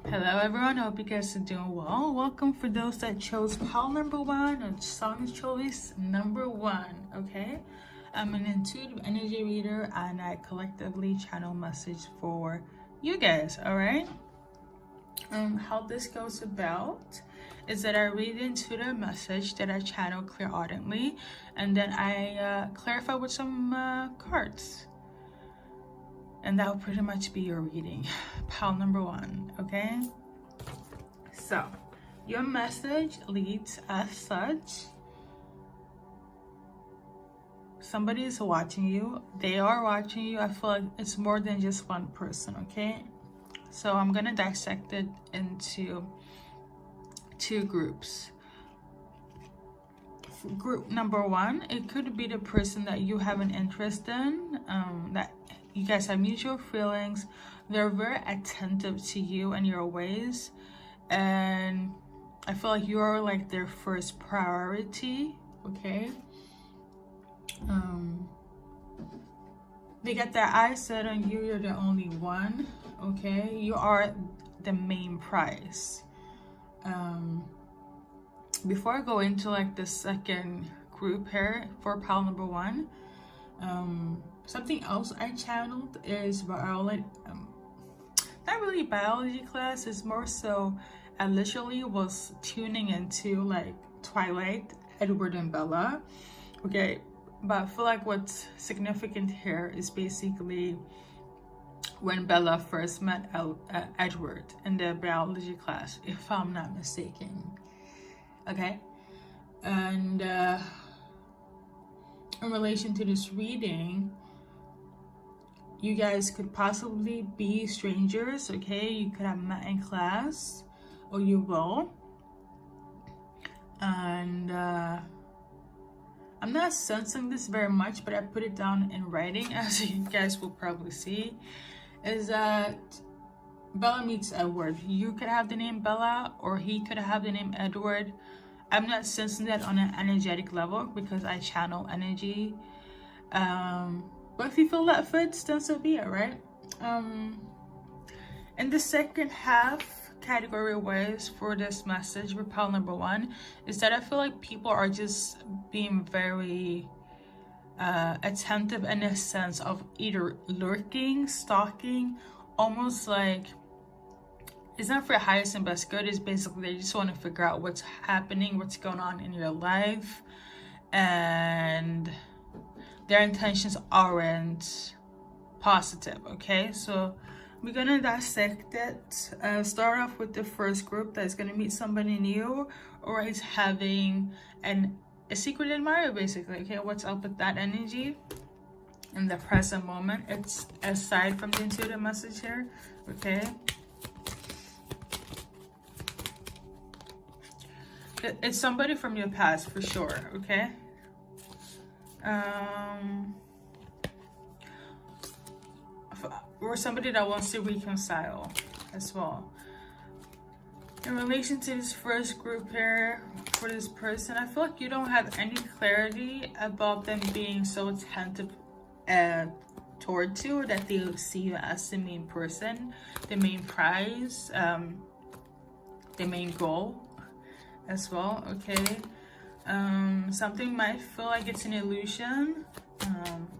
Hello everyone, I hope you guys are doing well. Welcome for those that chose pile number 1 or song choice number 1, okay? I'm an intuitive energy reader and I collectively channel message for you guys, alright? How this goes about is that I read the intuitive message that I channel clairaudiently, and then I clarify with some cards. And that will pretty much be your reading. Pile number 1, okay? So, your message leads as such. Somebody is watching you. They are watching you. I feel like it's more than just one person, okay? So, I'm going to dissect it into 2 groups. Group number 1, it could be the person that you have an interest in, that you guys have mutual feelings. They're very attentive to you and your ways, and I feel like you're like their first priority, okay? They got their eyes set on you. You're the only one, okay? You are the main prize. Before I go into like the second group here for pile number 1, something else I channeled is biology. Not really biology class. It's more so I literally was tuning into like Twilight, Edward and Bella. Okay, but I feel like what's significant here is basically when Bella first met Edward in the biology class, if I'm not mistaken. Okay, and in relation to this reading, you guys could possibly be strangers, okay? You could have met in class, or you will. And I'm not sensing this very much, but I put it down in writing, as you guys will probably see, is that Bella meets Edward. You could have the name Bella, or he could have the name Edward. I'm not sensing that on an energetic level because I channel energy. But if you feel that fits, then so be it, right? In the second half, category wise for this message for pile number 1 is that I feel like people are just being very attentive in a sense of either lurking, stalking, almost like it's not for your highest and best good. It's basically they just want to figure out what's happening, what's going on in your life, and their intentions aren't positive, okay? So we're gonna dissect it. Start off with the first group that's gonna meet somebody new or is having a secret admirer, basically, okay? What's up with that energy in the present moment? It's aside from the intuitive message here, okay? It's somebody from your past for sure, okay? Or somebody that wants to reconcile as well. In relation to this first group here, for this person, I feel like you don't have any clarity about them being so attentive towards you, or that they see you as the main person, the main prize, the main goal as well, okay? Something might feel like it's an illusion,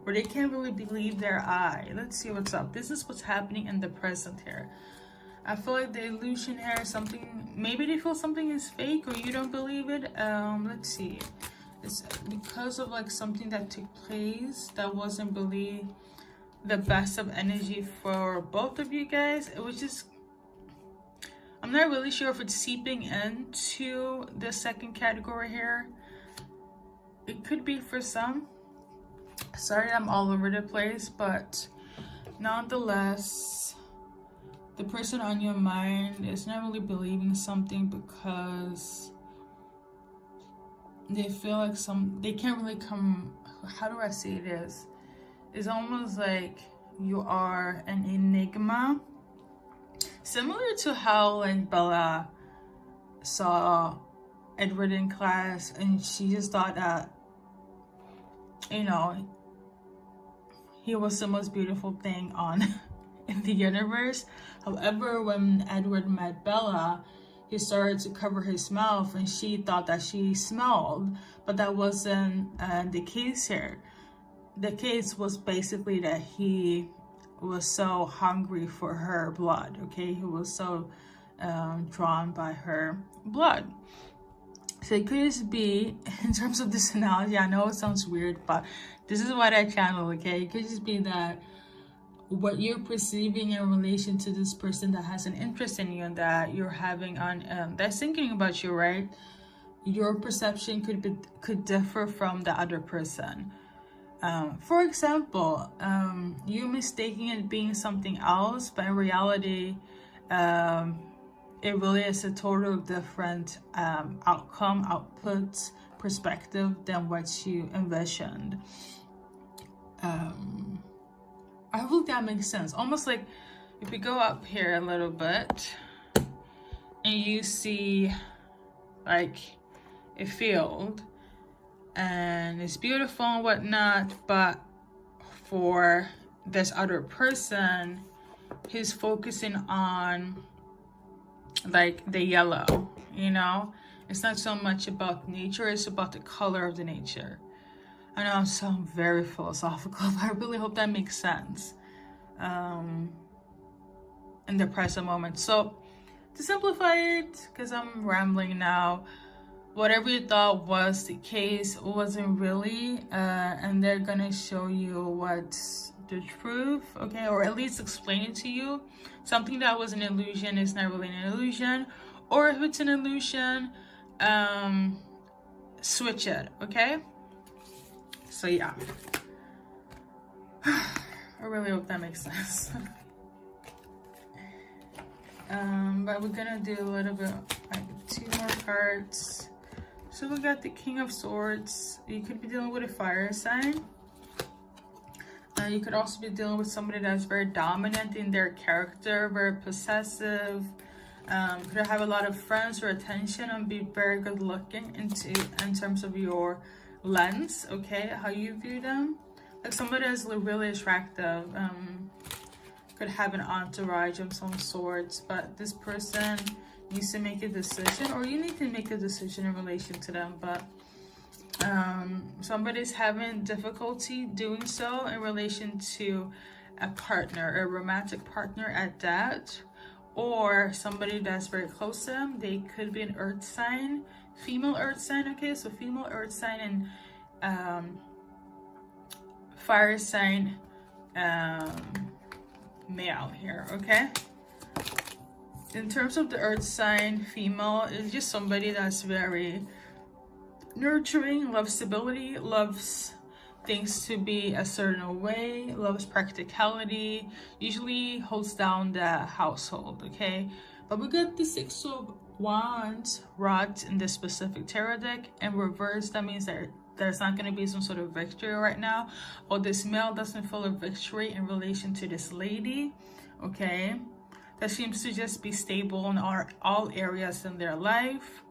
or they can't really believe their eye. Let's see what's up. This is what's happening in the present here. I feel like the illusion here is something, maybe they feel something is fake or you don't believe it. Let's see. It's because of like something that took place that wasn't really the best of energy for both of you guys. It was just, I'm not really sure if it's seeping into the second category here. It could be for some. Sorry, I'm all over the place, but nonetheless, the person on your mind is not really believing something because they feel like they can't really come, how do I say this? It's almost like you are an enigma. Similar to how like Bella saw Edward in class and she just thought that, you know, he was the most beautiful thing on in the universe. However, when Edward met Bella, he started to cover his mouth and she thought that she smelled, but that wasn't the case here. The case was basically that he was so hungry for her blood, okay? He was so drawn by her blood. So it could just be, in terms of this analogy, I know it sounds weird, but this is what I channel, okay? It could just be that what you're perceiving in relation to this person that has an interest in you and that you're having on, that's thinking about you, right? Your perception could differ from the other person. For example, you mistaking it being something else, but in reality, it really is a total different outcome, output, perspective than what you envisioned. I hope that makes sense. Almost like if you go up here a little bit and you see like a field and it's beautiful and whatnot, but for this other person, he's focusing on like the yellow, you know? It's not so much about nature, it's about the color of the nature. I know I sound very philosophical, but I really hope that makes sense in the present moment. So to simplify it, because I'm rambling now, whatever you thought was the case wasn't really, and they're gonna show you what's the truth, okay, or at least explain it to you. Something that was an illusion is not really an illusion, or if it's an illusion, switch it, okay? So yeah, I really hope that makes sense. But we're gonna do a little bit, like 2 more cards. So we got the King of Swords. You could be dealing with a fire sign. You could also be dealing with somebody that's very dominant in their character, very possessive. Could have a lot of friends or attention and be very good looking in terms of your lens, okay, how you view them. Like somebody that's really attractive, could have an entourage of some sorts, but this person needs to make a decision, or you need to make a decision in relation to them, but somebody's having difficulty doing so in relation to a partner, a romantic partner at that, or somebody that's very close to them. They could be an earth sign, female earth sign, okay? So female earth sign and fire sign male here, okay? In terms of the earth sign, female is just somebody that's very nurturing, loves stability, loves things to be a certain way, loves practicality, usually holds down the household, okay? But we got the 6 of Wands rods in this specific tarot deck. In reverse, that means that there's not going to be some sort of victory right now, or this male doesn't feel a victory in relation to this lady, okay? That seems to just be stable in all areas in their life.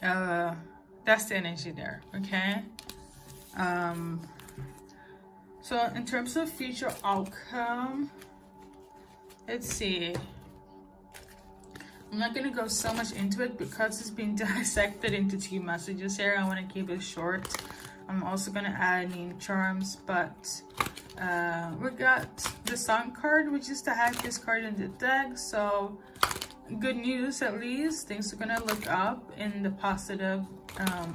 That's the energy there, okay? So in terms of future outcome, let's see. I'm not going to go so much into it because it's being dissected into 2 messages here. I want to keep it short. I'm also going to add name charms, but we got the Sun card, which is the happiest card in the deck. So good news, at least. Things are going to look up in the positive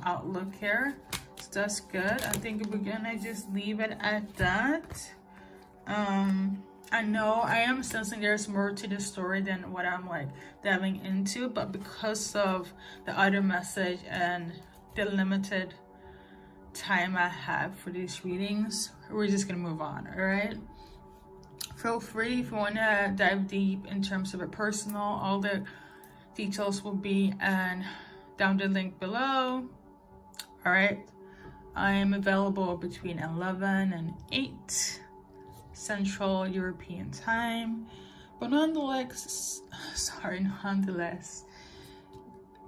outlook here. So that's good. I think we're going to just leave it at that. I know I am sensing there's more to the story than what I'm like diving into, but because of the other message and the limited time I have for these readings, we're just gonna move on. All right, feel free if you want to dive deep in terms of it personal. All the details will be down the link below. All right, I am available between 11 and 8 Central European time, but nonetheless,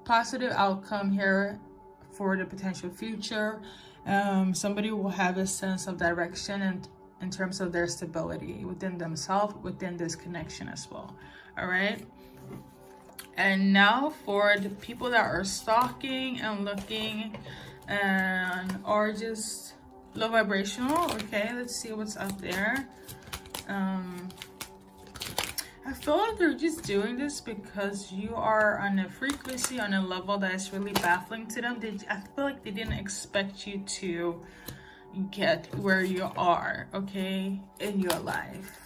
positive outcome here for the potential future. Somebody will have a sense of direction in terms of their stability within themselves, within this connection as well. All right. And now for the people that are stalking and looking and are just low vibrational. Okay, let's see what's up there. I feel like they're just doing this because you are on a frequency, on a level that is really baffling to them. I feel like they didn't expect you to get where you are, okay, in your life.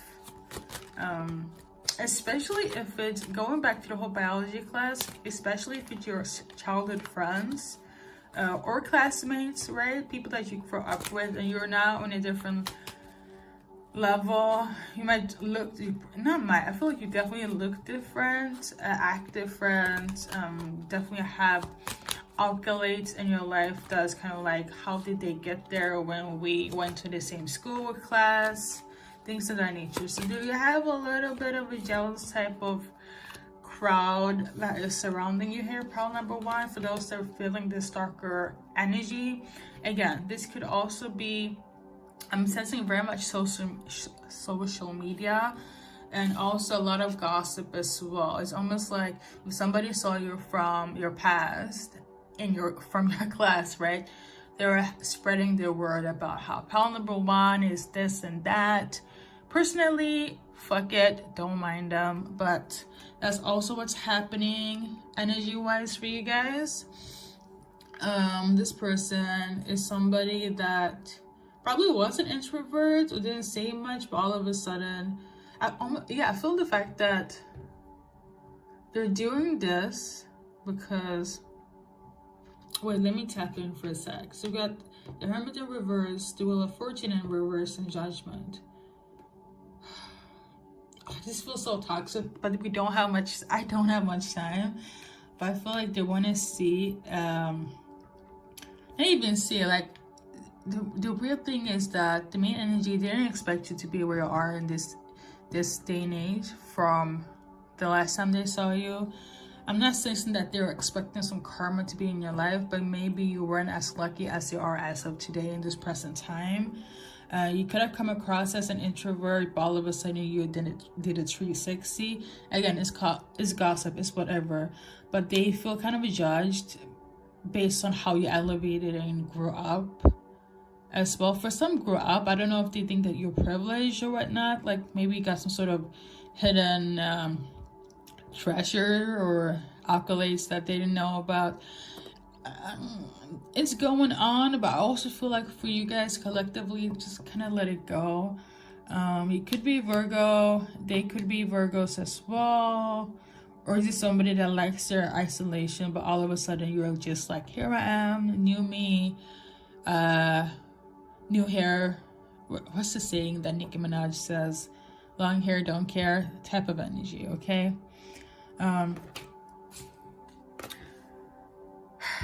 Especially if it's going back to the whole biology class, especially if it's your childhood friends or classmates, right? People that you grew up with and you're now on a different level. You might look, I feel like you definitely look different, act different, definitely have accolades in your life that's kind of like, how did they get there when we went to the same school or class, things of that nature. So do you have a little bit of a jealous type of crowd that is surrounding you here? Problem number one, for those that are feeling this darker energy. Again, this could also be, I'm sensing very much social media and also a lot of gossip as well. It's almost like if somebody saw you from your past from your class, right? They're spreading their word about how pal number one is this and that. Personally, fuck it, don't mind them, but that's also what's happening energy wise for you guys. This person is somebody that probably was an introvert or didn't say much, but all of a sudden, I feel the fact that they're doing this because, wait, let me tap in for a sec. So we got the Hermit in reverse, the Wheel of Fortune in reverse, and Judgment. This feels so toxic, but I don't have much time, but I feel like they want to see, not even see, like, the weird thing is that the main energy didn't expect you to be where you are in this day and age from the last time they saw you. I'm not saying that they're expecting some karma to be in your life, but maybe you weren't as lucky as you are as of today in this present time. You could have come across as an introvert, but all of a sudden you did a 360. Again, it's gossip, it's whatever, but they feel kind of judged based on how you elevated and grew up as well. For some grew up, I don't know if they think that you're privileged or whatnot, like maybe you got some sort of hidden treasure or accolades that they didn't know about. It's going on, but I also feel like for you guys collectively, just kind of let it go. You could be Virgo, they could be Virgos as well, or is it somebody that likes their isolation, but all of a sudden you're just like, here I am, new me, new hair. What's the saying that Nicki Minaj says? Long hair, don't care type of energy, okay?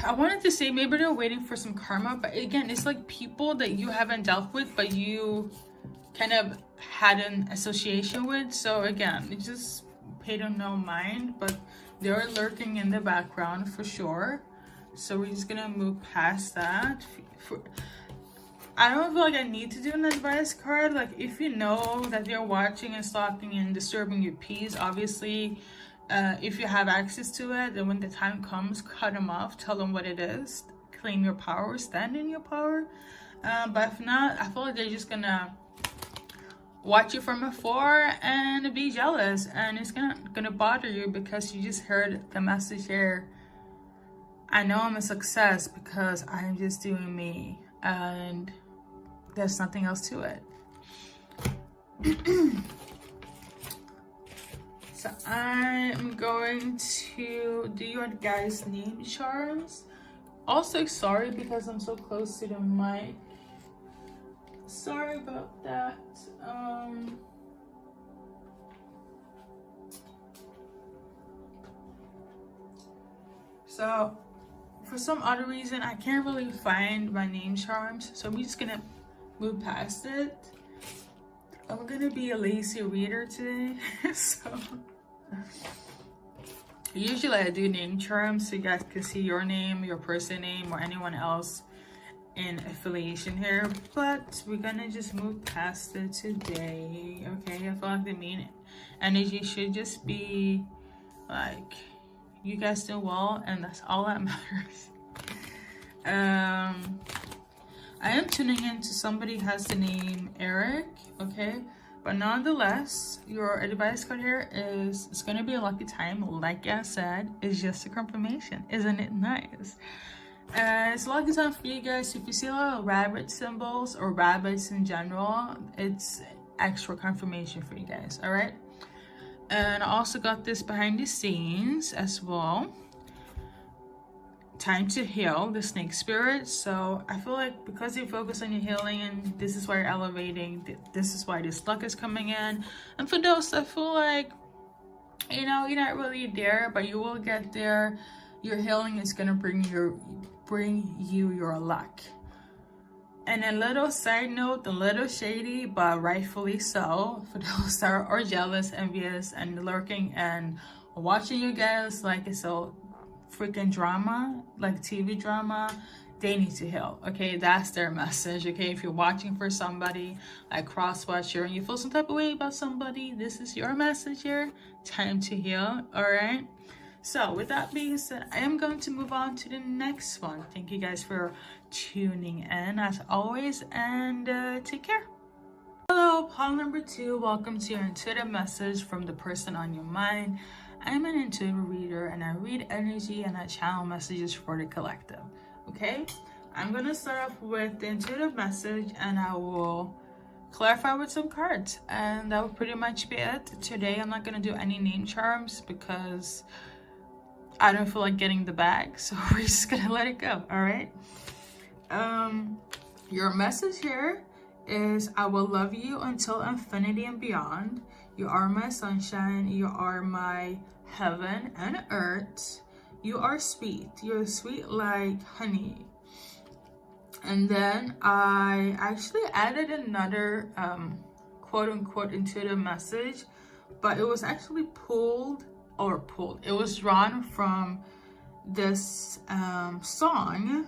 I wanted to say maybe they're waiting for some karma, but again, it's like people that you haven't dealt with, but you kind of had an association with. So again, it just pay them no mind, but they're lurking in the background for sure. So we're just gonna move past that. I don't feel like I need to do an advice card. Like if you know that they're watching and stalking and disturbing your peace, obviously, if you have access to it, then when the time comes, cut them off, tell them what it is, claim your power, stand in your power. But if not, I feel like they're just gonna watch you from afar and be jealous, and it's gonna bother you because you just heard the message here. I know I'm a success because I'm just doing me, and there's nothing else to it. So I'm going to do your guys' name charms. Also, sorry because I'm so close to the mic. Sorry about that. So for some other reason, I can't really find my name charms, so I'm just gonna move past it. I'm gonna be a lazy reader today. So usually I do name charms so you guys can see your name, your person name, or anyone else in affiliation here, but we're gonna just move past it today. Okay, I feel like the main energy should just be like you guys do well, and that's all that matters. I am tuning into somebody who has the name Eric, okay? But nonetheless, your advice card here is it's going to be a lucky time. Like I said, it's just a confirmation. Isn't it nice? It's a lucky time for you guys. If you see a lot of rabbit symbols or rabbits in general, it's extra confirmation for you guys, all right? And I also got this behind the scenes as well. Time to heal the snake spirit. So I feel like because you focus on your healing, and this is why you're elevating, this is why this luck is coming in. And for those that feel like, you know, you're not really there, but you will get there, your healing is gonna bring you your luck. And a little side note, a little shady, but rightfully so, for those that are jealous, envious, and lurking and watching you guys like it's a freaking drama, like TV drama, they need to heal. Okay, that's their message. Okay, if you're watching for somebody like cross-watcher and you feel some type of way about somebody, this is your message here. Time to heal. All right, so with that being said, I am going to move on to the next one. Thank you guys for tuning in as always, and take care. Hello, call number 2. Welcome to your intuitive message from the person on your mind. I'm an intuitive reader, and I read energy and I channel messages for the collective. Okay, I'm gonna start off with the intuitive message, and I will clarify with some cards, and that will pretty much be it. Today I'm not gonna do any name charms because I don't feel like getting the bag, so we're just gonna let it go. All right. Your message here is, I will love you until infinity and beyond. You are my sunshine. You are my heaven and earth. You are sweet. You're sweet like honey. And then I actually added another quote unquote intuitive message, but it was actually it was drawn from this song,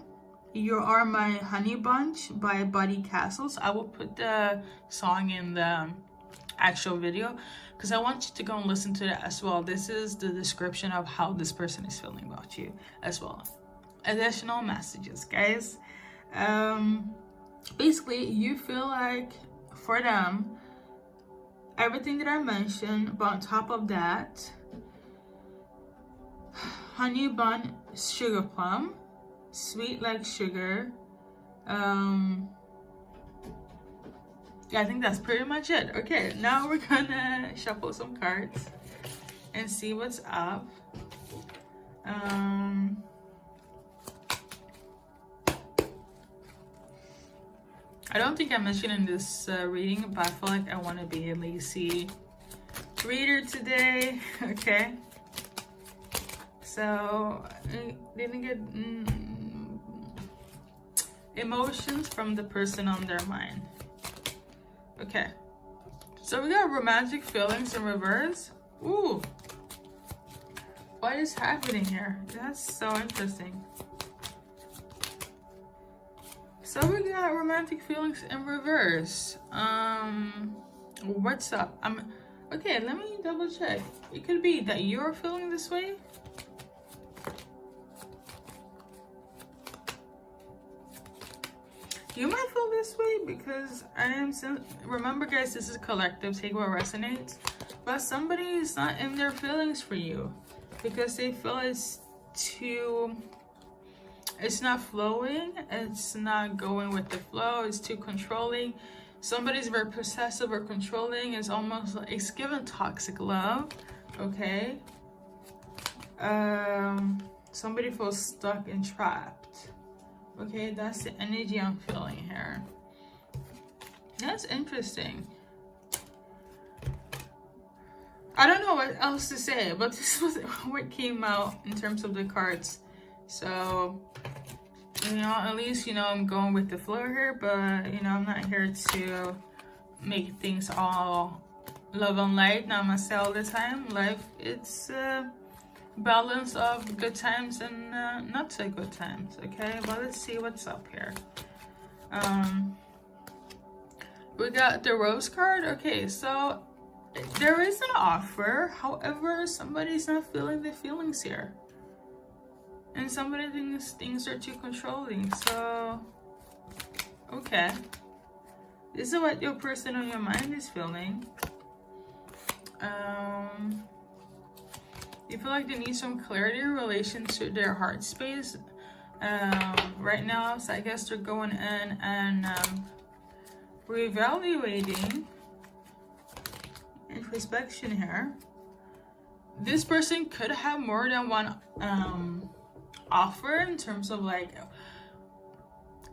You Are My Honey Bunch by Buddy Castles. I will put the song in the actual video because I want you to go and listen to it as well. This is the description of how this person is feeling about you as well. Additional messages, guys. Basically, you feel like for them everything that I mentioned, but on top of that, honey bun, sugar plum, sweet like sugar. Yeah, I think that's pretty much it. Okay, now we're gonna shuffle some cards and see what's up. I don't think I mentioned in this reading, but I feel like I want to be a lazy reader today. Okay, so I didn't get emotions from the person on their mind. Okay, so we got romantic feelings in reverse. Ooh, what is happening here? That's so interesting. So we got romantic feelings in reverse. What's up? Okay, let me double check. It could be that you're feeling this way. You might feel this way because remember guys, this is collective, take what resonates. But somebody is not in their feelings for you because they feel it's not flowing, it's not going with the flow, it's too controlling. Somebody's very possessive or controlling. It's almost like it's given toxic love. Okay, somebody feels stuck and trapped. Okay, that's the energy I'm feeling here. That's interesting. I don't know what else to say, but this was what came out in terms of the cards. So, you know, at least, you know, I'm going with the flow here, but, you know, I'm not here to make things all love and light, namaste all the time. Life, it's balance of good times and not so good times. Okay, well, let's see what's up here. We got the rose card. Okay, so there is an offer. However, somebody's not feeling the feelings here. And somebody thinks things are too controlling. So, okay. This is what your person on your mind is feeling. You feel like they need some clarity in relation to their heart space right now. So I guess they're going in and reevaluating introspection here. This person could have more than one offer in terms of like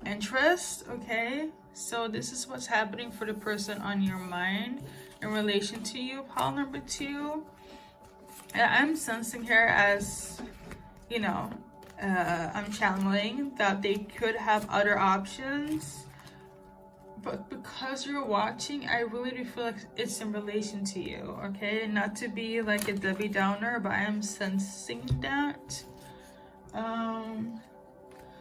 interest. Okay, so this is what's happening for the person on your mind in relation to you, pile number 2. And I'm sensing here, as you know, I'm channeling that they could have other options, but because you're watching, I really do feel like it's in relation to you. Okay, not to be like a Debbie Downer, but I am sensing that.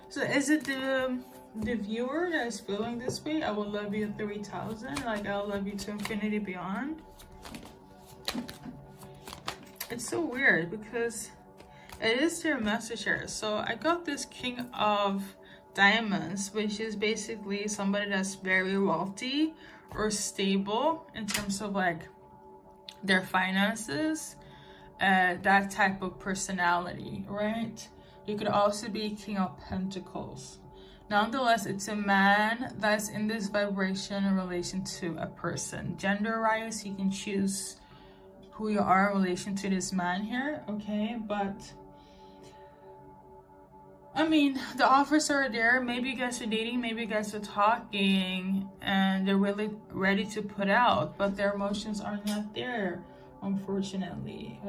So is it the viewer that is feeling this way? I will love you 3,000, like I'll love you to infinity beyond. It's so weird because it is their message here. So I got this King of Diamonds, which is basically somebody that's very wealthy or stable in terms of like their finances, that type of personality, right? You could also be King of Pentacles. Nonetheless, it's a man that's in this vibration in relation to a person. Gender-wise, you can choose who you are in relation to this man here, okay? But I mean, the offers are there. Maybe you guys are dating, maybe you guys are talking, and they're really ready to put out, but their emotions are not there, unfortunately.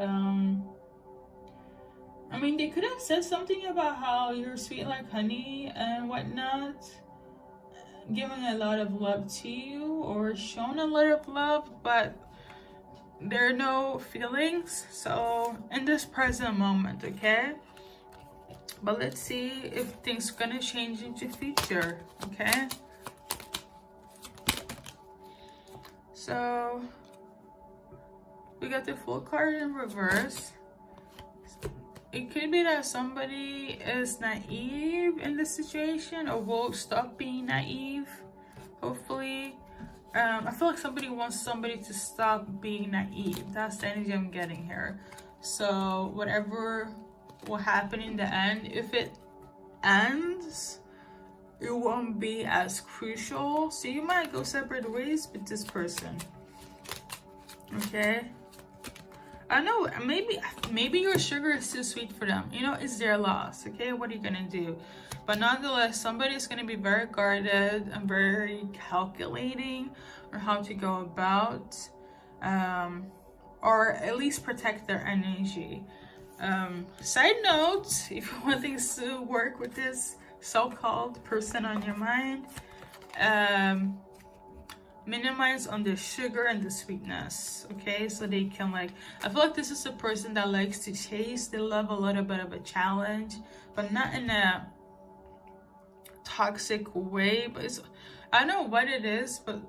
I mean, they could have said something about how you're sweet like honey and whatnot, giving a lot of love to you or shown a lot of love, but there are no feelings. So in this present moment, okay? But let's see if things are gonna change into future, okay? So we got the Fool card in reverse. It could be that somebody is naive in this situation or will stop being naive, hopefully. I feel like somebody wants somebody to stop being naive. That's the energy I'm getting here. So whatever will happen in the end, if it ends, it won't be as crucial. So you might go separate ways with this person, okay? I know, maybe your sugar is too sweet for them. You know, it's their loss, okay? What are you gonna do? But nonetheless, somebody is gonna be very guarded and very calculating on how to go about, or at least protect their energy. Side note, if you want things to work with this so-called person on your mind, minimize on the sugar and the sweetness, okay? So they can like, I feel like this is a person that likes to chase. They love a little bit of a challenge, but not in a toxic way. But it's, I don't know what it is, but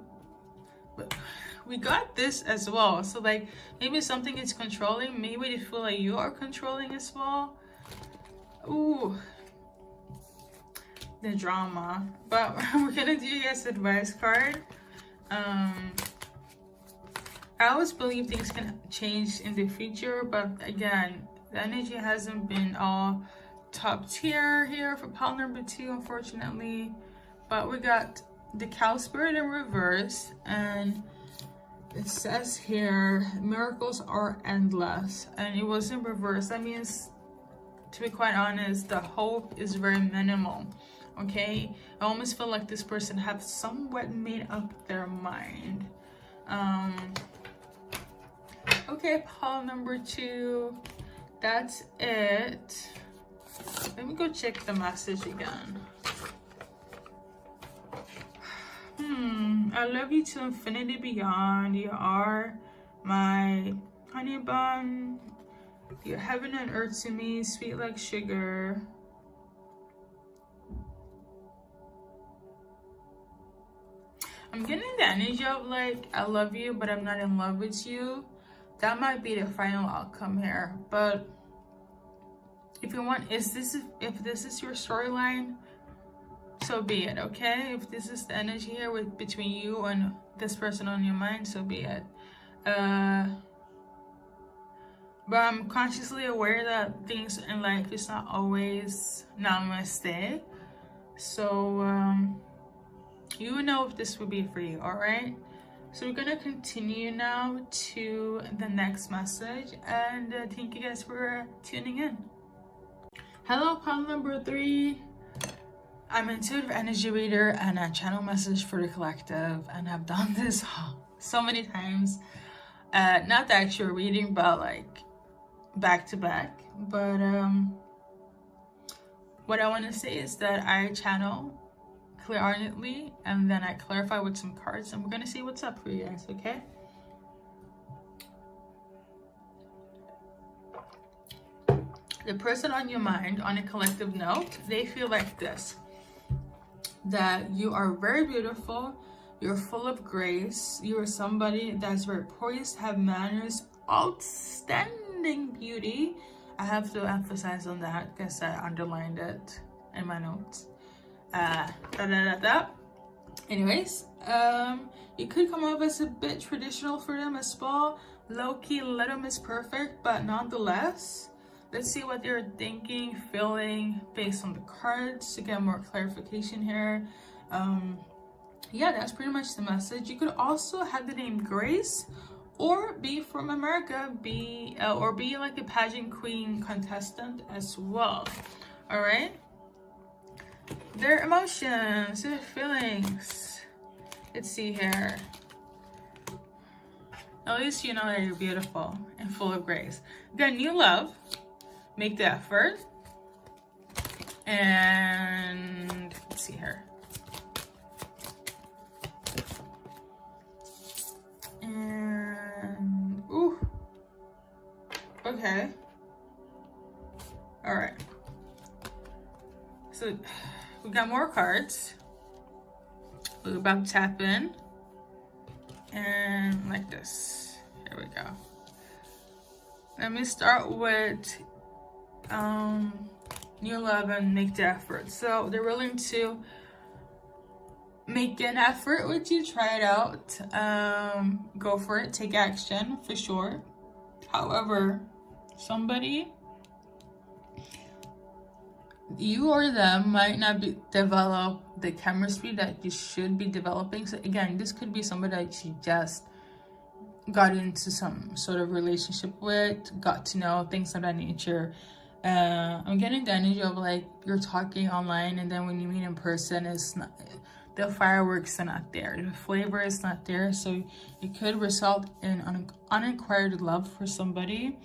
we got this as well. So like maybe something is controlling, maybe they feel like you are controlling as well. Ooh, the drama. But we're gonna do you guys advice card. I always believe things can change in the future, but again, the energy hasn't been all top tier here for pile number 2, unfortunately. But we got the cow spirit in reverse, and it says here miracles are endless, and it was in reverse. That means, to be quite honest, the hope is very minimal. Okay, I almost feel like this person has somewhat made up their mind. Okay, pile number 2, that's it. Let me go check the message again. I love you to infinity beyond. You are my honey bun. You're heaven and earth to me, sweet like sugar. I'm getting the energy of like, I love you, but I'm not in love with you. That might be the final outcome here. But if you want, if this is your storyline, so be it, okay? If this is the energy here with between you and this person on your mind, so be it. But I'm consciously aware that things in life is not always namaste. So you know if this would be for you, all right? So we're gonna continue now to the next message, and thank you guys for tuning in. Hello, call number 3. I'm an intuitive energy reader and a channel message for the collective, and I've done this so many times. Not the actual reading, but like back to back. But what I want to say is that I channel clairaudiently, and then I clarify with some cards, and we're gonna see what's up for you guys, okay? The person on your mind, on a collective note, they feel like this: that you are very beautiful, you're full of grace, you are somebody that's very poised, have manners, outstanding beauty. I have to emphasize on that because I underlined it in my notes. Anyways, you could come off as a bit traditional for them as well. Low-key, little Miss Perfect, but nonetheless, let's see what they're thinking, feeling based on the cards to get more clarification here. Yeah, that's pretty much the message. You could also have the name Grace, or be from America, or be like a pageant queen contestant as well. All right. Their emotions, their feelings. Let's see here. At least you know that you're beautiful and full of grace. You got new love. Make the effort. And let's see here. And ooh. Okay. All right. So we got more cards. We're about to tap in. And like this. Here we go. Let me start with new love and make the effort. So they're willing to make an effort with you, try it out, go for it, take action for sure. However, somebody, you or them, might not develop the chemistry that you should be developing. So again, this could be somebody that you just got into some sort of relationship with, got to know, things of that nature. I'm getting the energy of like you're talking online, and then when you meet in person, it's not, the fireworks are not there, the flavor is not there. So it could result in unacquired love for somebody.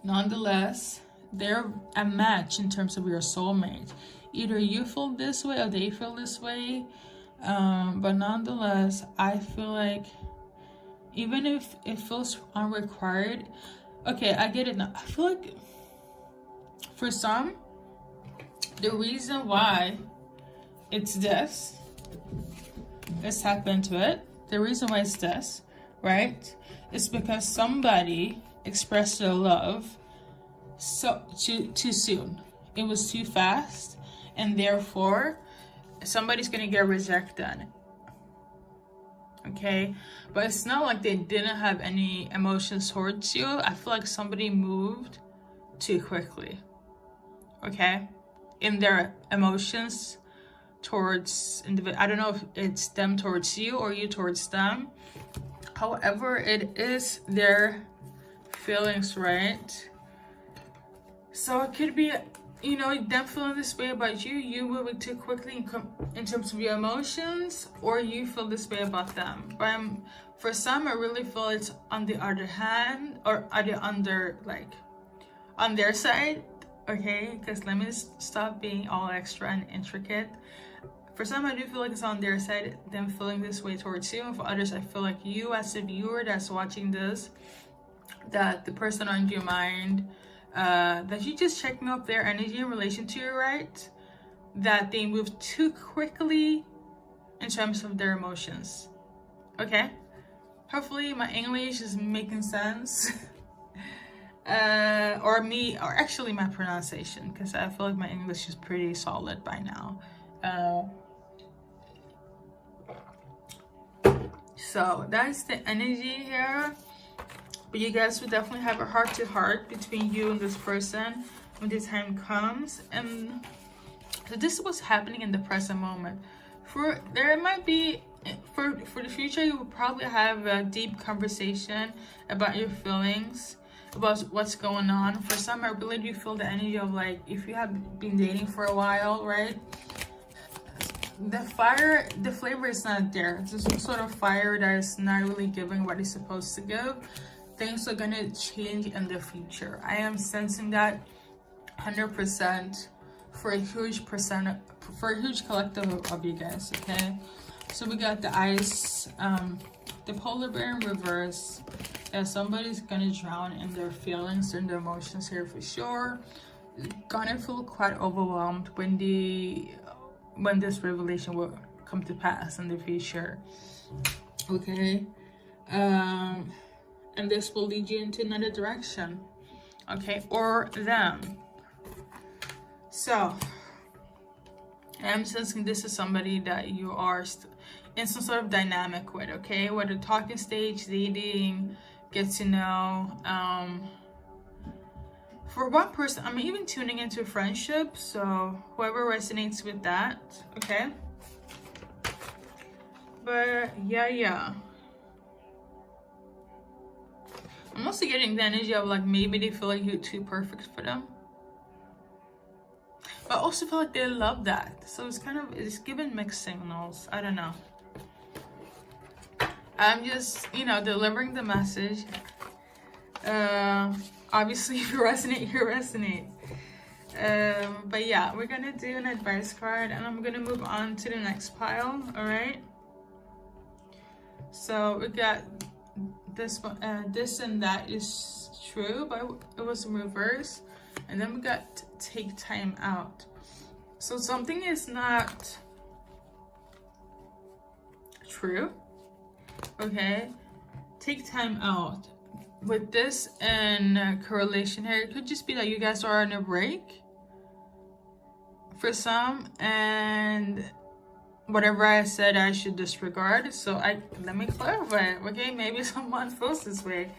Nonetheless, they're a match in terms of your soulmate. Either you feel this way or they feel this way. But nonetheless, I feel like even if it feels unrequired, okay, I get it now. I feel like for some, the reason why it's this, let's tap into it. The reason why it's this, right, is because somebody expressed their love so too soon. It was too fast, and therefore somebody's gonna get rejected. Okay, but it's not like they didn't have any emotions towards you. I feel like somebody moved too quickly, okay, in their emotions towards individual. I don't know if it's them towards you or you towards them. However, it is their feelings, right? So it could be, you know, them feeling this way about you, you moving too quickly in terms of your emotions, or you feel this way about them. But for some, I really feel it's on the other hand, or on their side, okay? Because let me stop being all extra and intricate. For some, I do feel like it's on their side, them feeling this way towards you. And for others, I feel like you as a viewer that's watching this, that the person on your mind, that you just checking up their energy in relation to you, right? That they move too quickly in terms of their emotions. Okay, hopefully my English is making sense. Or actually my pronunciation, because I feel like my English is pretty solid by now. So that's the energy here. But you guys will definitely have a heart-to-heart between you and this person when the time comes. And so this is what's happening in the present moment. There might be, for the future, you will probably have a deep conversation about your feelings, about what's going on. For some, I really do feel the energy of, like, if you have been dating for a while, right? The flavor is not there. It's some sort of fire that is not really giving what it's supposed to give. Things are gonna change in the future. I am sensing that 100% for a huge collective of you guys. Okay, so we got the ice, the polar bear in reverse. Somebody's gonna drown in their feelings and their emotions here for sure. Gonna feel quite overwhelmed when this revelation will come to pass in the future. Okay, and this will lead you into another direction. Okay, or them. So I'm sensing this is somebody that you are in some sort of dynamic with. Okay, whether talking stage, dating, get to know. For one person, I'm even tuning into friendship, so whoever resonates with that. Okay, but yeah, I'm also getting the energy of, like, maybe they feel like you're too perfect for them, but I also feel like they love that. So it's giving mixed signals. I don't know. I'm just, delivering the message. Obviously, if you resonate, you resonate. But yeah, we're gonna do an advice card, and I'm gonna move on to the next pile. All right. So we got this one. This and that is true, but it was in reverse. And then we got take time out. So something is not true. Okay, take time out. With this and correlation here, it could just be that you guys are on a break for some, and whatever I said I should disregard. So let me clarify. Okay, maybe someone feels this way.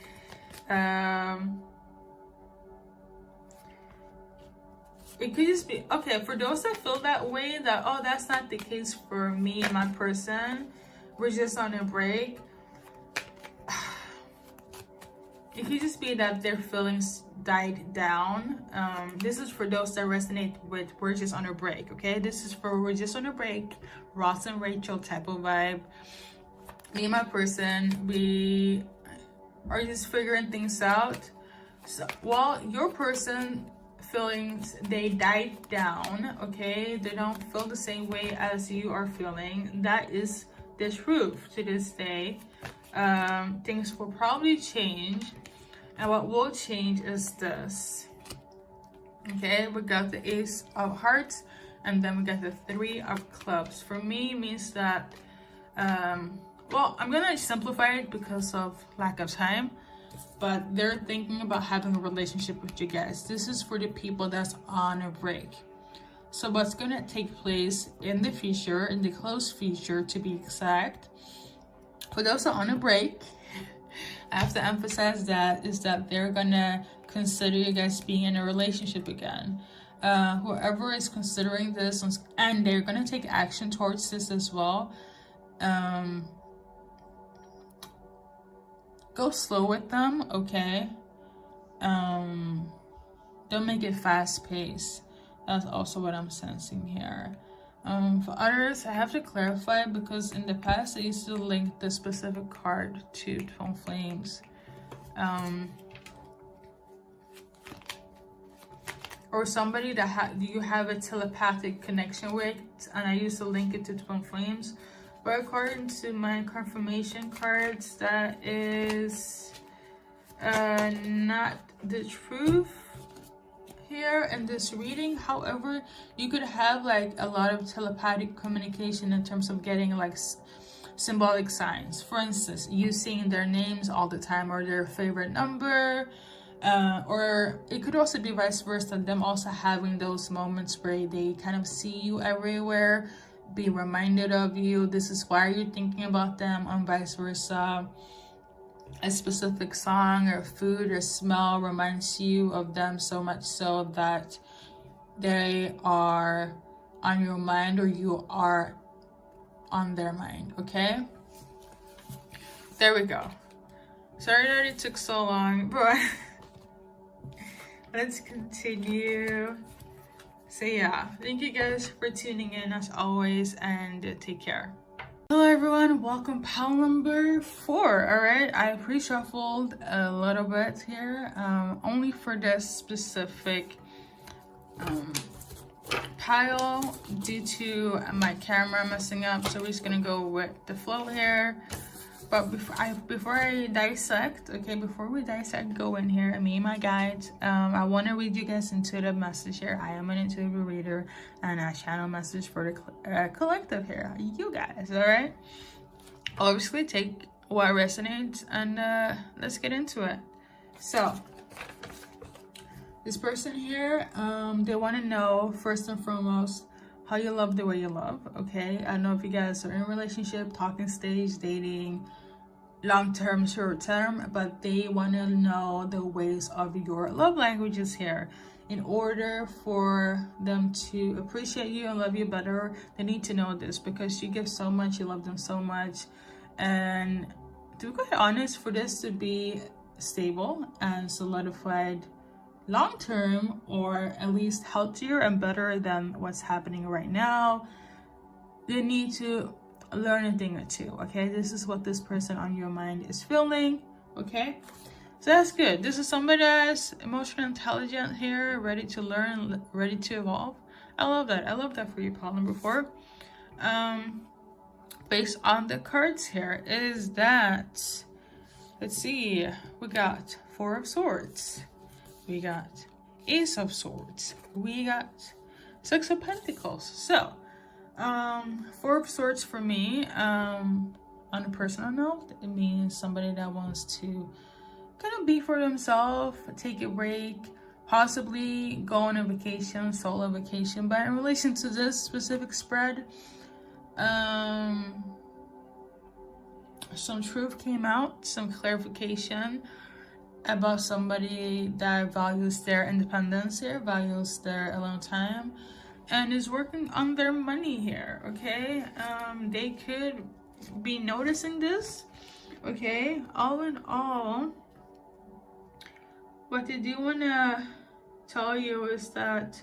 It could just be, okay, for those that feel that way, that, oh, that's not the case for me and my person, we're just on a break. It could just be that their feelings died down. This is for those that resonate with we're just on a break, okay? This is for we're just on a break, Ross and Rachel type of vibe. Me and my person, we are just figuring things out. So while your person feelings, they died down, okay? They don't feel the same way as you are feeling. That is the truth to this day. Things will probably change, and what will change is this. Okay, we got the Ace of Hearts, and then we got the Three of Clubs. For me, means that well, I'm gonna simplify it because of lack of time, but they're thinking about having a relationship with you guys. This is for the people that's on a break. So what's gonna take place in the future, in the close future to be exact, for those that are on a break, I have to emphasize that is that they're gonna consider you guys being in a relationship again. Whoever is considering this, and they're gonna take action towards this as well. Go slow with them, okay? Don't make it fast paced. That's also what I'm sensing here. For others, I have to clarify because in the past I used to link the specific card to Twin Flames. Or somebody that you have a telepathic connection with, and I used to link it to Twin Flames. But according to my confirmation cards, that is not the truth here in this reading. However, you could have like a lot of telepathic communication in terms of getting like symbolic signs. For instance, you seeing their names all the time or their favorite number, or it could also be vice versa, them also having those moments where they kind of see you everywhere, be reminded of you. This is why you're thinking about them, and vice versa. A specific song or food or smell reminds you of them so much so that they are on your mind, or you are on their mind. Okay, there we go. Sorry that it took so long, but let's continue. So yeah, thank you guys for tuning in as always, and take care. Hello everyone, welcome pile number 4. All right, I pre-shuffled a little bit here, only for this specific pile due to my camera messing up, so we're just gonna go with the flow here. But before I dissect, okay, before we dissect, go in here, me and my guides, I want to read you guys intuitive message here. I am an intuitive reader, and a channel message for the collective here, you guys. All right, obviously take what resonates, and let's get into it. So this person here, they want to know first and foremost how you love the way you love. Okay, I don't know if you guys are in a relationship, talking stage, dating, long-term, short-term, but they want to know the ways of your love languages here. In order for them to appreciate you and love you better, they need to know this, because you give so much, you love them so much. And to be quite honest, for this to be stable and solidified long-term, or at least healthier and better than what's happening right now, you need to learn a thing or two. Okay, this is what this person on your mind is feeling. Okay, so that's good. This is somebody that's emotionally intelligent here, ready to learn, ready to evolve. I love that. I love that for you, pile number 4. Based on the cards here, is that, let's see, we got 4 of Swords, we got Ace of Swords, we got 6 of Pentacles. So 4 of Swords for me, on a personal note, it means somebody that wants to kind of be for themselves, take a break, possibly go on a vacation, solo vacation. But in relation to this specific spread, some truth came out, some clarification about somebody that values their independence here, values their alone time, and is working on their money here. Okay, they could be noticing this. Okay, all in all, what they do want to tell you is that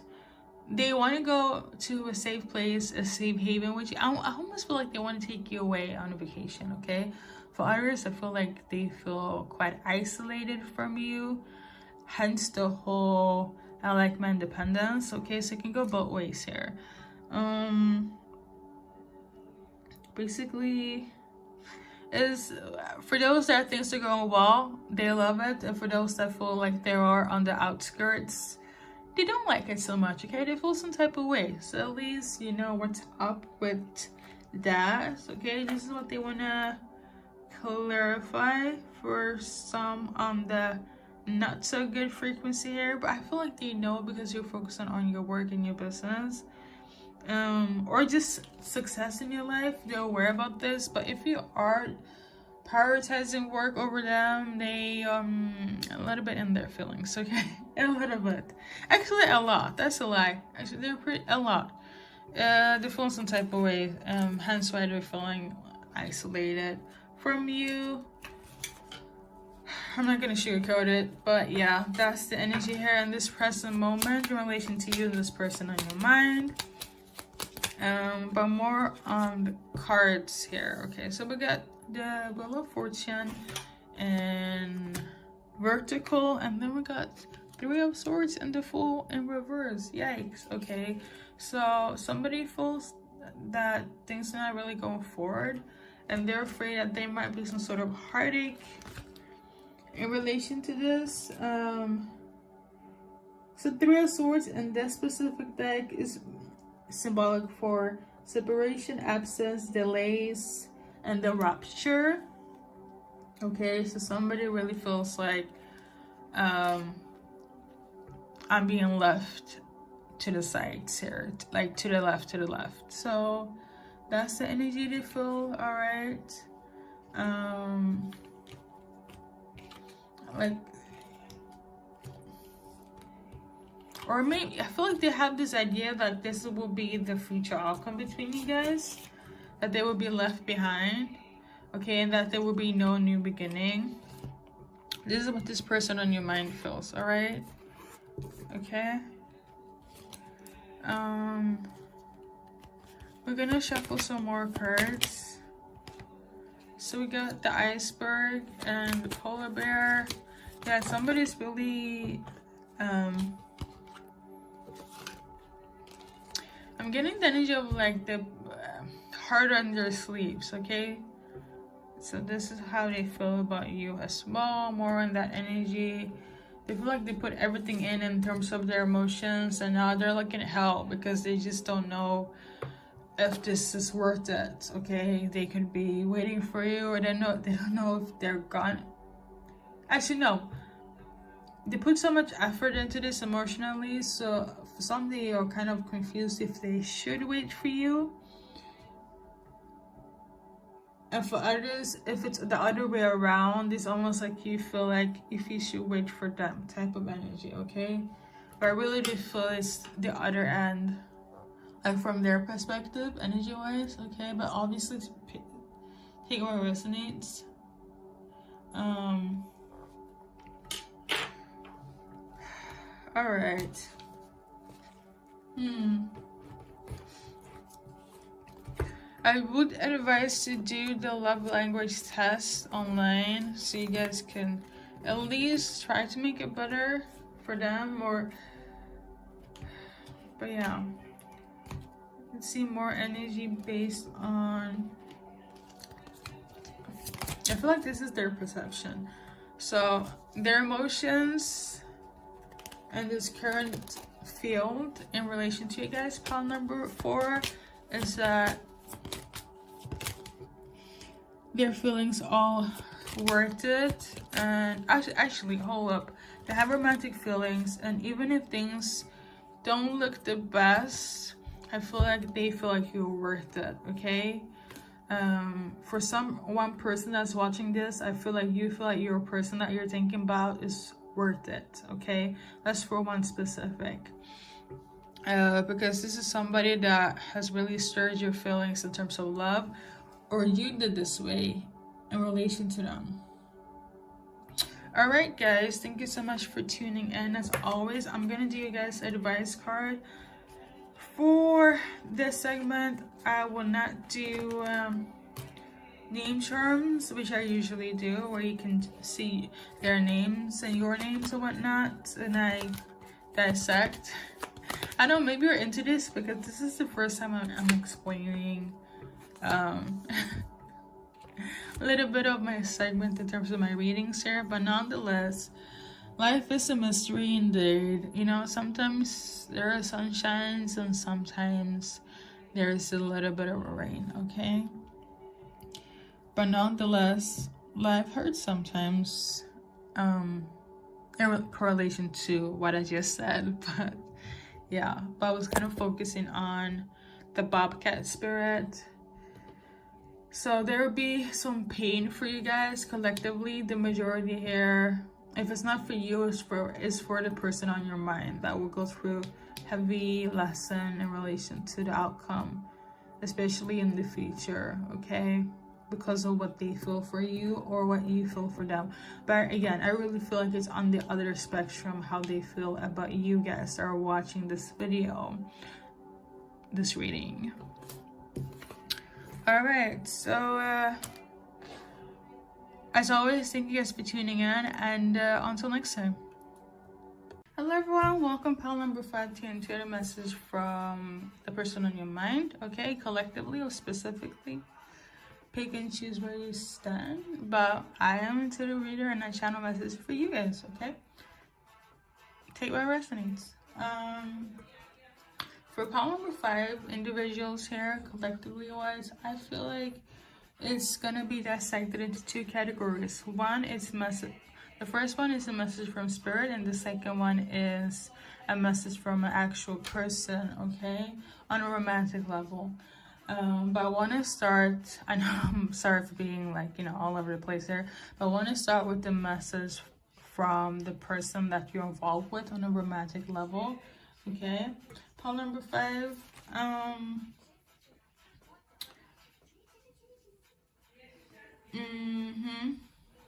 they want to go to a safe place, a safe haven, which I almost feel like they want to take you away on a vacation. Okay, for others, I feel like they feel quite isolated from you, hence the whole I like my independence. Okay, so it can go both ways here. Basically, is for those that things are going well, they love it, and for those that feel like they are on the outskirts, they don't like it so much. Okay, they feel some type of way. So at least you know what's up with that. Okay, this is what they want to clarify for some on the not so good frequency here, but I feel like they know because you're focusing on your work and your business, or just success in your life. They're aware about this. But if you are prioritizing work over them, they a little bit in their feelings. Okay, a little bit, actually a lot. That's a lie. Actually, they're pretty a lot. They're feeling some type of way, hence why they're feeling isolated from you. I'm not gonna sugarcoat it, but yeah, that's the energy here in this present moment in relation to you and this person on your mind. But more on the cards here. Okay, so we got the Wheel of Fortune and vertical, and then we got 3 of Swords and the Fool in reverse. Yikes. Okay, so somebody feels that things are not really going forward, and they're afraid that there might be some sort of heartache in relation to this. So 3 of Swords in this specific deck is symbolic for separation, absence, delays, and the rupture. Okay, so somebody really feels like I'm being left to the sides here, like to the left. So that's the energy they feel. All right. Like, or maybe I feel like they have this idea that this will be the future outcome between you guys, that they will be left behind, okay, and that there will be no new beginning. This is what this person on your mind feels. All right. Okay. We're gonna shuffle some more cards. So we got the iceberg and the polar bear. Yeah, somebody's really I'm getting the energy of like the heart on their sleeves. Okay, so this is how they feel about you as well. More on that energy. They feel like they put everything in terms of their emotions, and now they're like in hell because they just don't know if this is worth it. Okay, they could be waiting for you, or they don't know if they're gone. Actually, no. They put so much effort into this emotionally, so for some they are kind of confused if they should wait for you. And for others, if it's the other way around, it's almost like you feel like if you should wait for them type of energy, okay? But I really do feel it's the other end, like from their perspective, energy-wise, okay? But obviously, take what resonates. All right. I would advise to do the love language test online so you guys can at least try to make it better for them, but yeah. Let's see more energy based on, I feel like this is their perception. So their emotions and this current field in relation to you guys, pile number 4, is that their feelings all worth it. And actually hold up, they have romantic feelings, and even if things don't look the best, I feel like they feel like you're worth it. Okay, for one person that's watching this, I feel like you feel like your person that you're thinking about is worth it. Okay, that's for one specific, because this is somebody that has really stirred your feelings in terms of love, or you did this way in relation to them. All right, guys, thank you so much for tuning in. As always, I'm gonna do you guys advice card for this segment. I will not do name charms, which I usually do, where you can see their names and your names and whatnot, and I dissect. I know maybe you're into this because this is the first time I'm explaining a little bit of my segment in terms of my readings here, but nonetheless, life is a mystery indeed. You know, sometimes there are sunshines and sometimes there's a little bit of a rain, okay? But nonetheless, life hurts sometimes, in correlation to what I just said. But yeah, but I was kind of focusing on the Bobcat spirit. So there will be some pain for you guys collectively. The majority here, if it's not for you, it's for the person on your mind that will go through heavy lesson in relation to the outcome, especially in the future, okay? Because of what they feel for you or what you feel for them. But again, I really feel like it's on the other spectrum how they feel about you guys that are watching this video, this reading. All right, so as always, thank you guys for tuning in, and until next time. Hello everyone, welcome pile number 5 to intuitive message from the person on your mind, okay? Collectively or specifically, pick and choose where you stand, but I am intuitive reader and I channel message for you guys, okay? take what resonates. For pile number 5, individuals here, collectively wise, I feel like it's gonna be dissected into 2 categories. One is message. The first one is a message from spirit, and the second one is a message from an actual person, okay, on a romantic level. But I want to start, I know I'm sorry for being like, you know, all over the place here, but I want to start with the message from the person that you're involved with on a romantic level, okay? Pile number 5,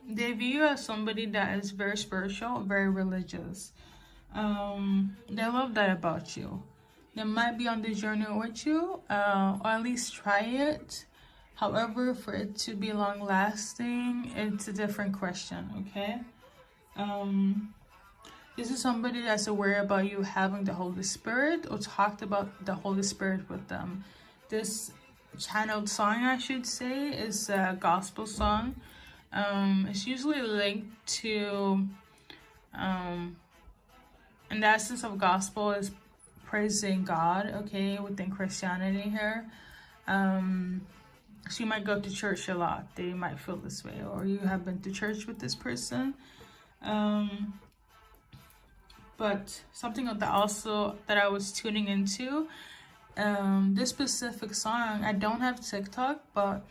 they view you as somebody that is very spiritual, very religious. They love that about you. They might be on the journey with you, or at least try it. However, for it to be long lasting, it's a different question, okay? This is somebody that's aware about you having the Holy Spirit, or talked about the Holy Spirit with them. This channeled song, I should say, is a gospel song. It's usually linked to, and the essence of gospel is praising God, okay, within Christianity here. So you might go to church a lot. They might feel this way, or you have been to church with this person. But something that also that I was tuning into, this specific song, I don't have TikTok, but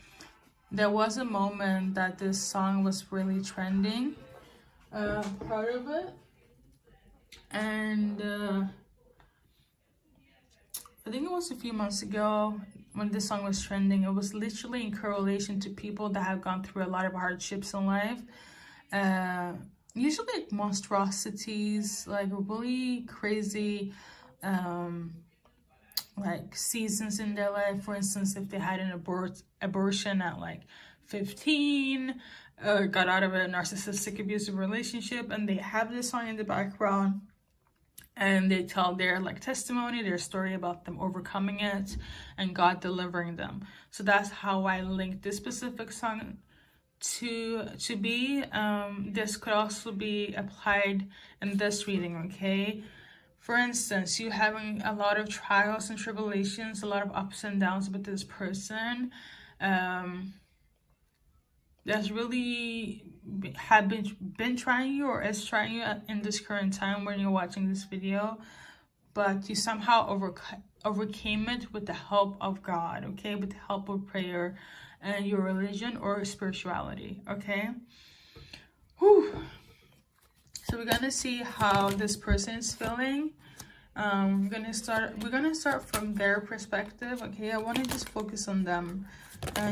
there was a moment that this song was really trending, part of it, and I think it was a few months ago when this song was trending. It was literally in correlation to people that have gone through a lot of hardships in life, usually like monstrosities, like really crazy like seasons in their life. For instance, if they had an abortion at like 15, or got out of a narcissistic abusive relationship, and they have this song in the background, and they tell their like testimony, their story about them overcoming it and God delivering them. So that's how I linked this specific song to be. This could also be applied in this reading, okay? For instance, you having a lot of trials and tribulations, a lot of ups and downs with this person, that's really have been trying you, or is trying you in this current time when you're watching this video, but you somehow overcame it with the help of God, okay, with the help of prayer and your religion or spirituality, okay? Whew. So we're gonna see how this person is feeling. We're gonna start from their perspective, okay? I want to just focus on them.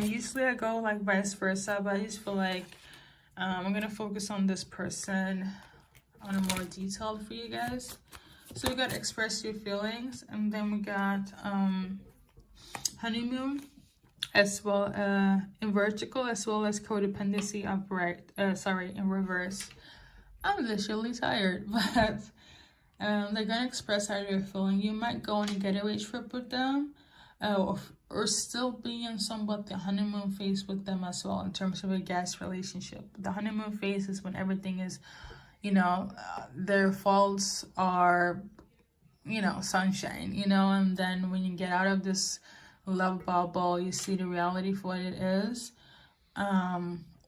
Usually I go like vice versa, but I just feel like I'm gonna focus on this person on a more detailed for you guys. So we got express your feelings, and then we got honeymoon, as well in vertical, as well as codependency upright, in reverse. I'm literally tired, but they're gonna express how they're feeling. You might go on a getaway trip with them, or still be in somewhat the honeymoon phase with them as well, in terms of a gas relationship. The honeymoon phase is when everything is, you know, their faults are, you know, sunshine, you know, and then when you get out of this love bubble, you see the reality for what it is,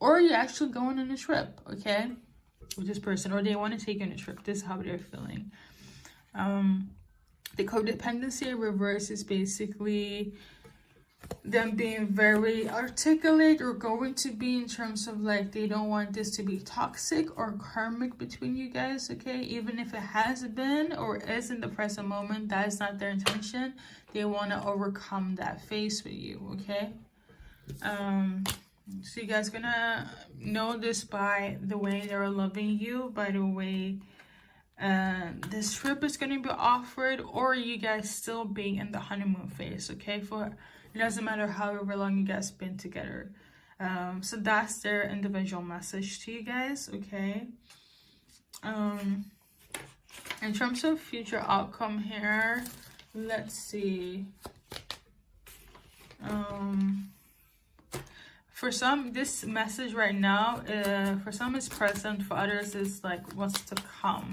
or you're actually going on a trip, okay, with this person, or they want to take you on a trip. This is how they're feeling. The codependency reverse is basically them being very articulate, or going to be, in terms of like they don't want this to be toxic or karmic between you guys, okay? Even if it has been or is in the present moment, that is not their intention. They want to overcome that phase with you, okay? So you guys gonna know this by the way they're loving you, by the way this trip is gonna be offered, or you guys still being in the honeymoon phase, okay? For it doesn't matter however long you guys been together. So that's their individual message to you guys, okay? In terms of future outcome here, let's see. For some, this message right now, for some is present, for others is like what's to come,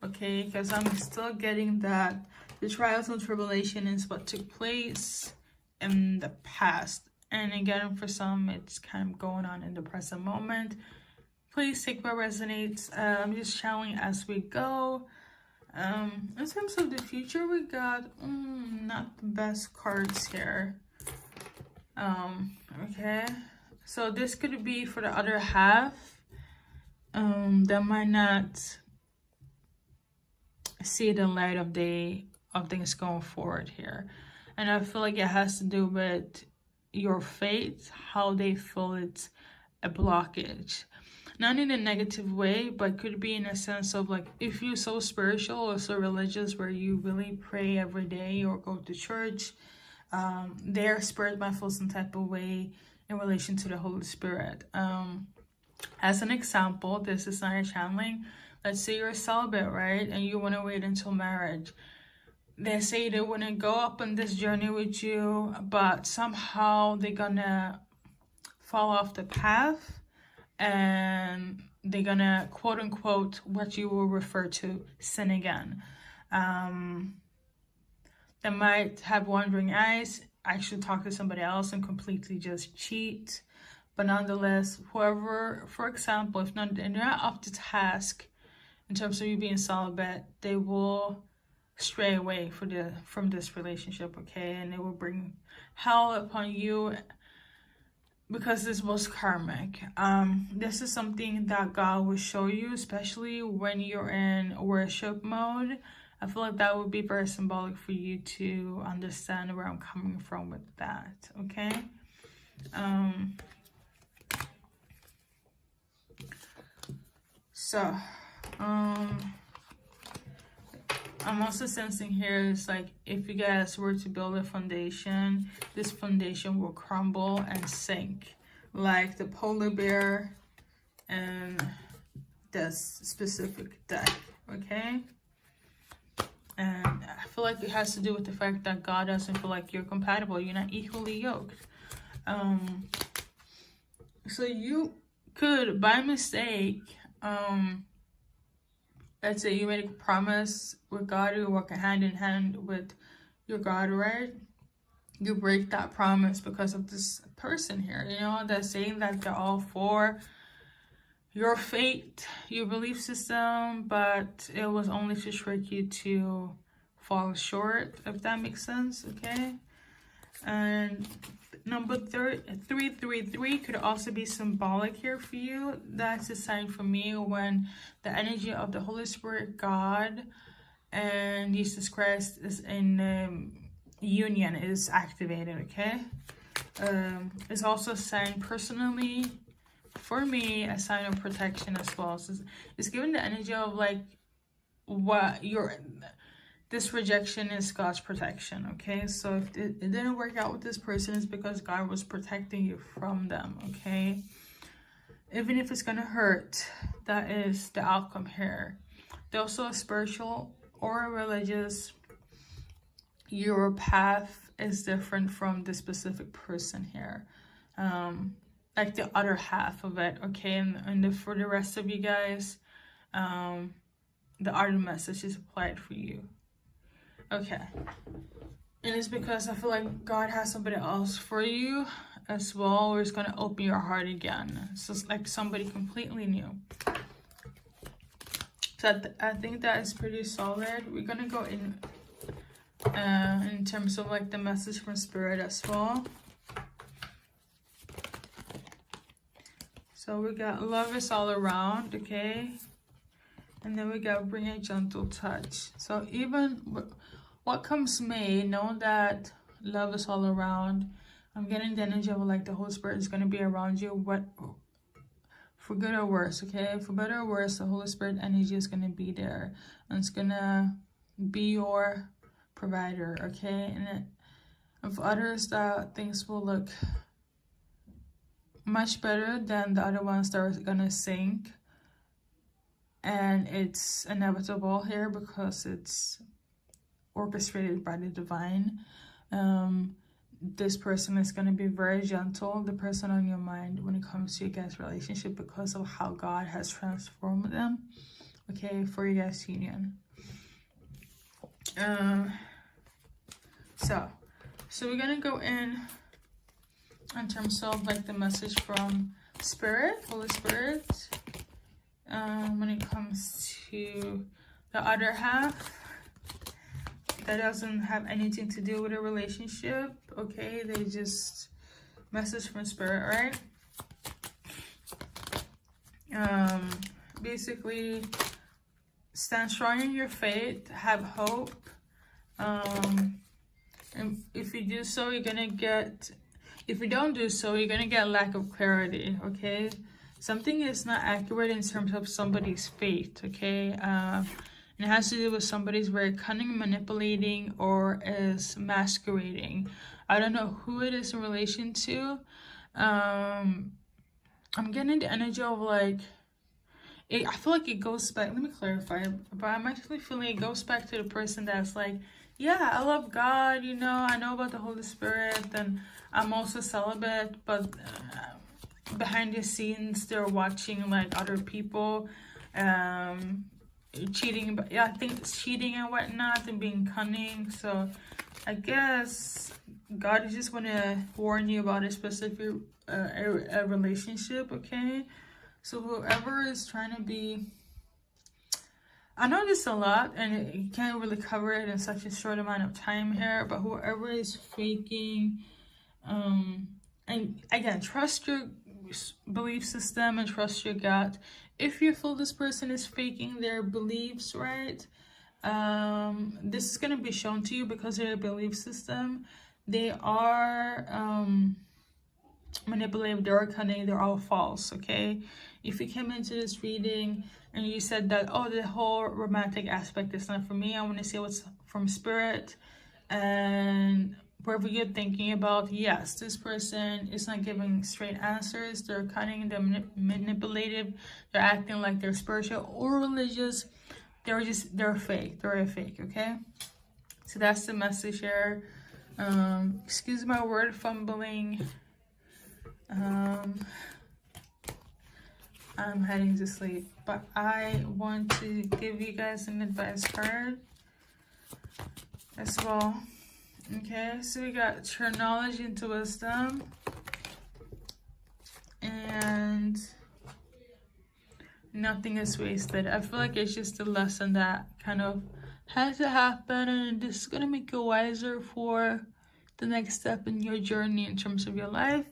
okay? Because I'm still getting that the trials and tribulation is what took place in the past. And again, for some, it's kind of going on in the present moment. Please take what resonates. I'm just channeling as we go. In terms of the future, we got not the best cards here. Okay, so this could be for the other half that might not see the light of day of things going forward here. And I feel like it has to do with your faith, how they feel it's a blockage. Not in a negative way, but could be in a sense of like, if you're so spiritual or so religious where you really pray every day or go to church, their spirit might feel some type of way in relation to the Holy Spirit. As an example, this is not a channeling. Let's say you're celibate, right? And you want to wait until marriage. They say they want to go up on this journey with you, but somehow they're gonna fall off the path and they're gonna, quote unquote, what you will refer to, sin again. They might have wandering eyes, actually talk to somebody else and completely just cheat. But nonetheless, whoever, for example, if not, they're not up to task in terms of you being celibate, they will stray away from this relationship, okay? And it will bring hell upon you because this was karmic. This is something that God will show you, especially when you're in worship mode. I feel like that would be very symbolic for you to understand where I'm coming from with that, okay? I'm also sensing here is like, if you guys were to build a foundation, this foundation will crumble and sink, like the polar bear and this specific deck, okay? And I feel like it has to do with the fact that God doesn't feel like you're compatible. You're not equally yoked. So you could, by mistake, let's say you made a promise with God, you work hand in hand with your God, right? You break that promise because of this person here, you know, that's saying that they're all for your fate, your belief system, but it was only to trick you to fall short, if that makes sense, okay? And number 333 could also be symbolic here for you. That's a sign for me when the energy of the Holy Spirit, God, and Jesus Christ is in union, is activated, okay? It's also a sign personally, for me, a sign of protection as well. So it's giving the energy of like, what this rejection is God's protection, okay? So if it didn't work out with this person, it's because God was protecting you from them, okay? Even if it's gonna hurt, that is the outcome here. They're also a spiritual or a religious. Your path is different from the specific person here. Like the other half of it, okay? And for the rest of you guys, the other message is applied for you. Okay, and it's because I feel like God has somebody else for you as well, or it's going to open your heart again. So it's like somebody completely new. So I think that is pretty solid. We're going to go in terms of like the message from Spirit as well. So we got love is all around, okay? And then we got bring a gentle touch. So even what comes may, know that love is all around. I'm getting the energy of like the Holy Spirit is going to be around you, what, for good or worse, okay? For better or worse, the Holy Spirit energy is going to be there. And it's going to be your provider, okay? And for others, that things will look much better than the other ones that are going to sink. And it's inevitable here because it's orchestrated by the divine. This person is going to be very gentle, the person on your mind, when it comes to your guys' relationship, because of how God has transformed them okay, for your guys' union. So we're gonna go in terms of like the message from Spirit, Holy Spirit, when it comes to the other half that doesn't have anything to do with a relationship. Okay, they just message from Spirit, right? Basically, stand strong in your faith, have hope. And if you do so, you're gonna get, if you don't do so, you're gonna get lack of clarity, okay? Something is not accurate in terms of somebody's faith, okay? And it has to do with somebody's very cunning, manipulating, or is masquerading. I don't know who it is in relation to. I'm getting the energy of like, I feel like it goes back, let me clarify, but I'm actually feeling it goes back to the person that's like, yeah, I love God, you know, I know about the Holy Spirit, and I'm also celibate, but behind the scenes, they're watching like other people cheating, but yeah, I think it's cheating and whatnot and being cunning. So I guess God just want to warn you about a specific a relationship, okay? So whoever is trying to be, I know this a lot and you can't really cover it in such a short amount of time here, but whoever is faking, and again, trust your belief system and trust your gut. If you feel this person is faking their beliefs, right, this is going to be shown to you because of their belief system. They are manipulative, they're cunning, they're all false, okay? If you came into this reading and you said that, oh, the whole romantic aspect is not for me, I want to see what's from Spirit, and whatever you're thinking about, yes, this person is not giving straight answers, they're cunning, they're manipulative, they're acting like they're spiritual or religious, they're a fake, okay? So that's the message here. Excuse my word fumbling. I'm heading to sleep, but I want to give you guys an advice card as well. Okay, so we got turn knowledge into wisdom, and nothing is wasted. I feel like it's just a lesson that kind of has to happen, and this is gonna make you wiser for the next step in your journey in terms of your life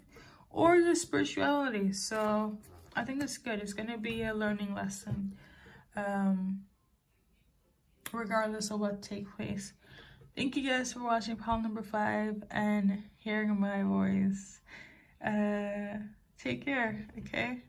or your spirituality. So I think it's good. It's gonna be a learning lesson, regardless of what takes place. Thank you guys for watching pile number 5 and hearing my voice. Take care, okay?